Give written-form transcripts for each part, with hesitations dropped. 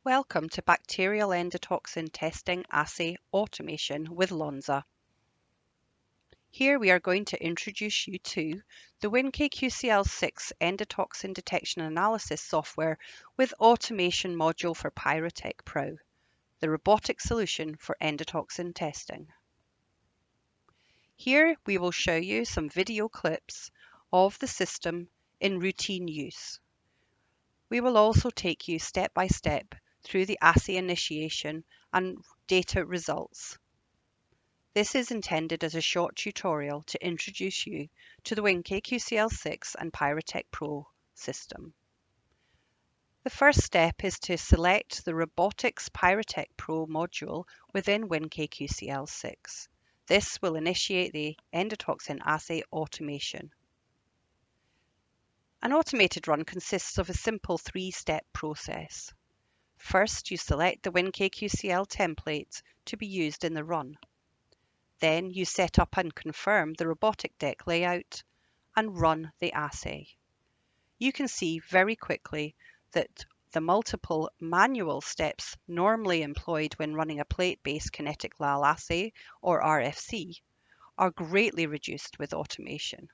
Welcome to Bacterial Endotoxin Testing Assay Automation with Lonza. Here we are going to introduce you to the WinKQCL6 Endotoxin Detection Analysis software with automation module for Pyrotech Pro, the robotic solution for endotoxin testing. Here we will show you some video clips of the system in routine use. We will also take you step by step through the assay initiation and data results. This is intended as a short tutorial to introduce you to the WinKQCL6 and Pyrotech Pro system. The first step is to select the Robotics Pyrotech Pro module within WinKQCL6. This will initiate the endotoxin assay automation. An automated run consists of a simple three-step process. First, you select the WinKQCL template to be used in the run. Then you set up and confirm the robotic deck layout and run the assay. You can see very quickly that the multiple manual steps normally employed when running a plate-based kinetic LAL assay or RFC are greatly reduced with automation.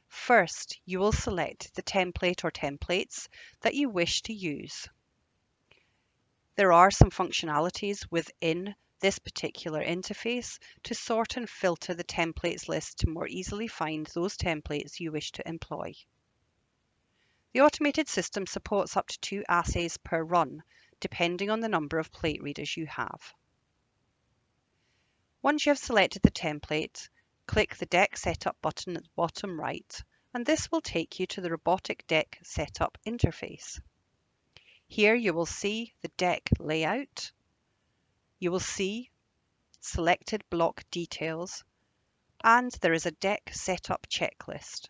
First, you will select the template or templates that you wish to use. There are some functionalities within this particular interface to sort and filter the templates list to more easily find those templates you wish to employ. The automated system supports up to 2 assays per run, depending on the number of plate readers you have. Once you have selected the template, click the Deck Setup button at the bottom right, and this will take you to the Robotic Deck Setup interface. Here you will see the deck layout, you will see selected block details, and there is a deck setup checklist.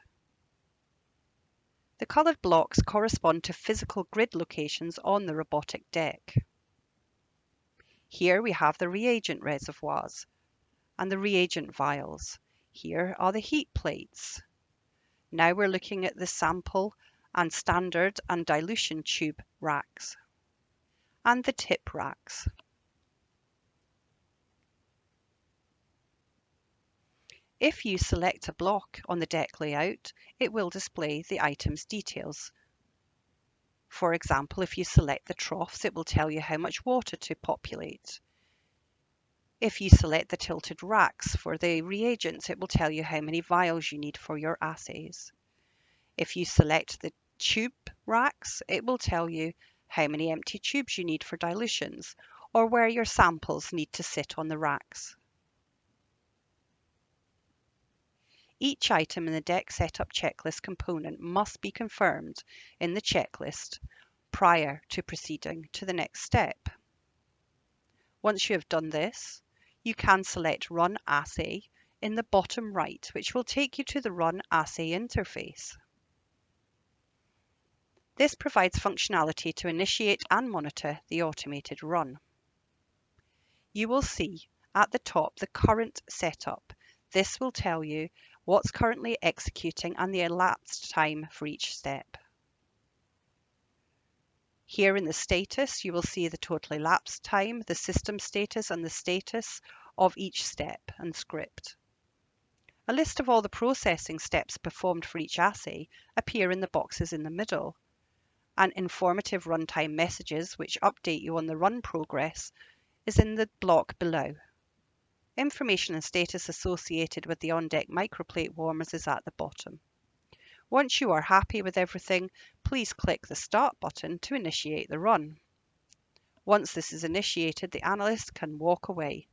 The coloured blocks correspond to physical grid locations on the robotic deck. Here we have the reagent reservoirs and the reagent vials. Here are the heat plates. Now we're looking at the sample and standard and dilution tube racks and the tip racks. If you select a block on the deck layout, it will display the item's details. For example, if you select the troughs, it will tell you how much water to populate. If you select the tilted racks for the reagents, it will tell you how many vials you need for your assays. If you select the tube racks, it will tell you how many empty tubes you need for dilutions or where your samples need to sit on the racks. Each item in the deck setup checklist component must be confirmed in the checklist prior to proceeding to the next step. Once you have done this, you can select Run Assay in the bottom right, which will take you to the Run Assay interface. This provides functionality to initiate and monitor the automated run. You will see at the top the current setup. This will tell you what's currently executing and the elapsed time for each step. Here in the status, you will see the total elapsed time, the system status, and the status of each step and script. A list of all the processing steps performed for each assay appear in the boxes in the middle, and informative runtime messages which update you on the run progress is in the block below. Information and status associated with the on-deck microplate warmers is at the bottom. Once you are happy with everything, please click the Start button to initiate the run. Once this is initiated, the analyst can walk away.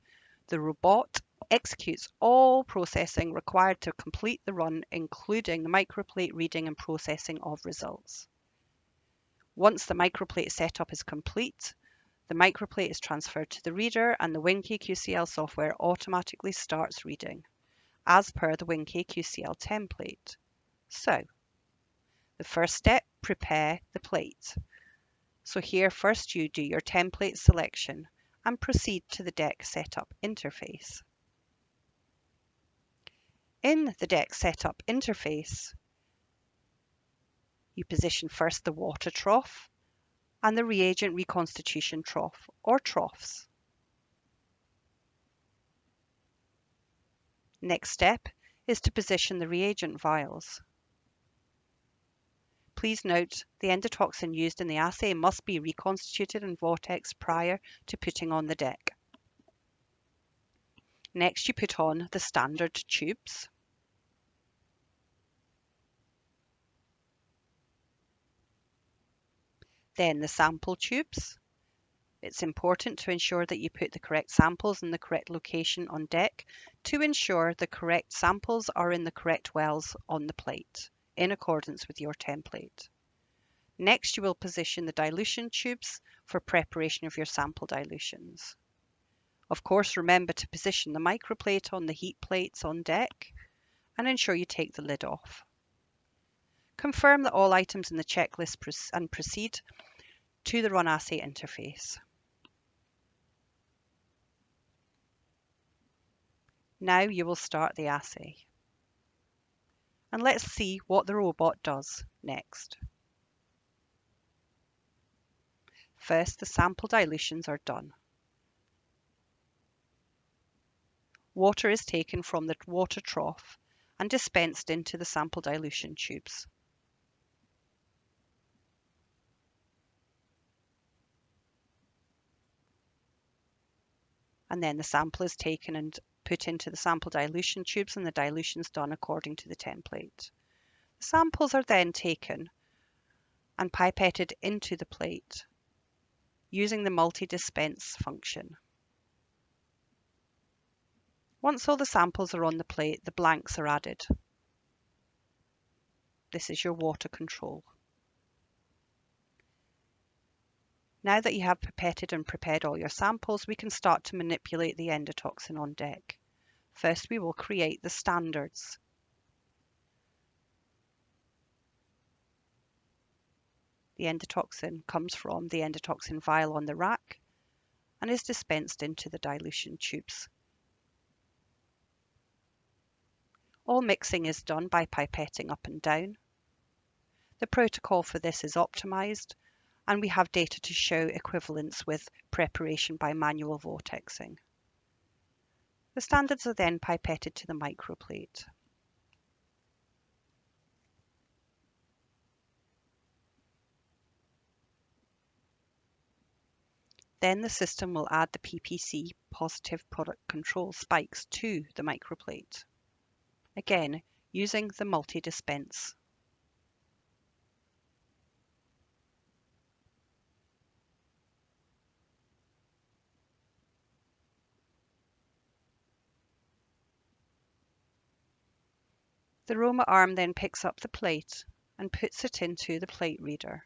The robot executes all processing required to complete the run, including the microplate reading and processing of results. Once the microplate setup is complete, the microplate is transferred to the reader and the WinKQCL software automatically starts reading, as per the WinKQCL template. So, the first step, prepare the plate. So here first you do your template selection and proceed to the deck setup interface. In the deck setup interface, you position first the water trough and the reagent reconstitution trough or troughs. Next step is to position the reagent vials. Please note the endotoxin used in the assay must be reconstituted in vortex prior to putting on the deck. Next, you put on the standard tubes. Then the sample tubes. It's important to ensure that you put the correct samples in the correct location on deck to ensure the correct samples are in the correct wells on the plate, in accordance with your template. Next, you will position the dilution tubes for preparation of your sample dilutions. Of course, remember to position the microplate on the heat plates on deck and ensure you take the lid off. Confirm that all items in the checklist and proceed to the Run Assay interface. Now you will start the assay. And let's see what the robot does next. First, the sample dilutions are done. Water is taken from the water trough and dispensed into the sample dilution tubes. And then the sample is taken and put into the sample dilution tubes and the dilution is done according to the template. The samples are then taken and pipetted into the plate using the multi-dispense function. Once all the samples are on the plate, the blanks are added. This is your water control. Now that you have pipetted and prepared all your samples, we can start to manipulate the endotoxin on deck. First, we will create the standards. The endotoxin comes from the endotoxin vial on the rack and is dispensed into the dilution tubes. All mixing is done by pipetting up and down. The protocol for this is optimized, and we have data to show equivalence with preparation by manual vortexing. The standards are then pipetted to the microplate. Then the system will add the PPC, positive product control spikes, to the microplate. Again, using the multi-dispense. The aroma arm then picks up the plate and puts it into the plate reader.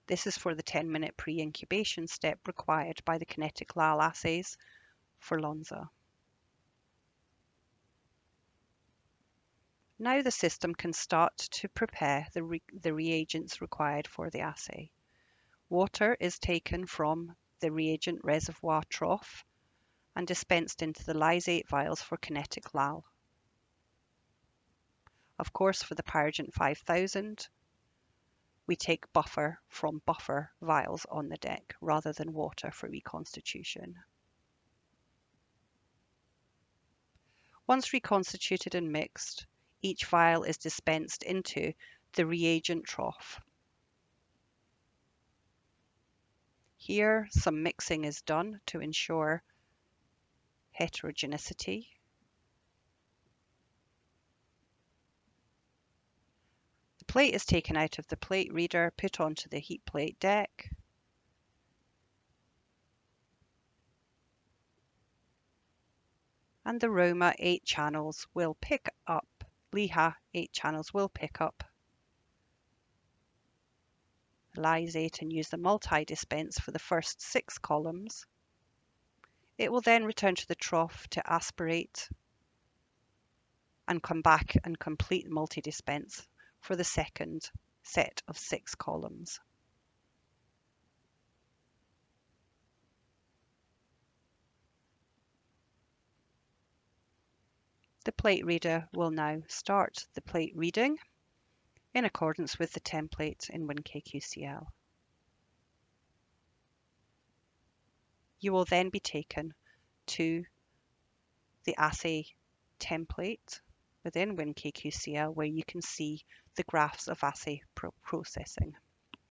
This is for the 10-minute pre-incubation step required by the kinetic LAL assays for Lonza. Now the system can start to prepare the reagents required for the assay. Water is taken from the reagent reservoir trough and dispensed into the lysate vials for kinetic LAL. Of course, for the Pyrogen 5000, we take buffer from buffer vials on the deck rather than water for reconstitution. Once reconstituted and mixed, each vial is dispensed into the reagent trough. Here, some mixing is done to ensure heterogeneity. The plate is taken out of the plate reader, put onto the heat plate deck. And the Roma 8 channels will pick up, LIHA 8 channels will pick up lysate and use the multi-dispense for the first 6 columns. It will then return to the trough to aspirate and come back and complete multi-dispense for the second set of 6 columns. The plate reader will now start the plate reading in accordance with the template in WinKQCL. You will then be taken to the assay template within WinKQCL where you can see the graphs of assay processing.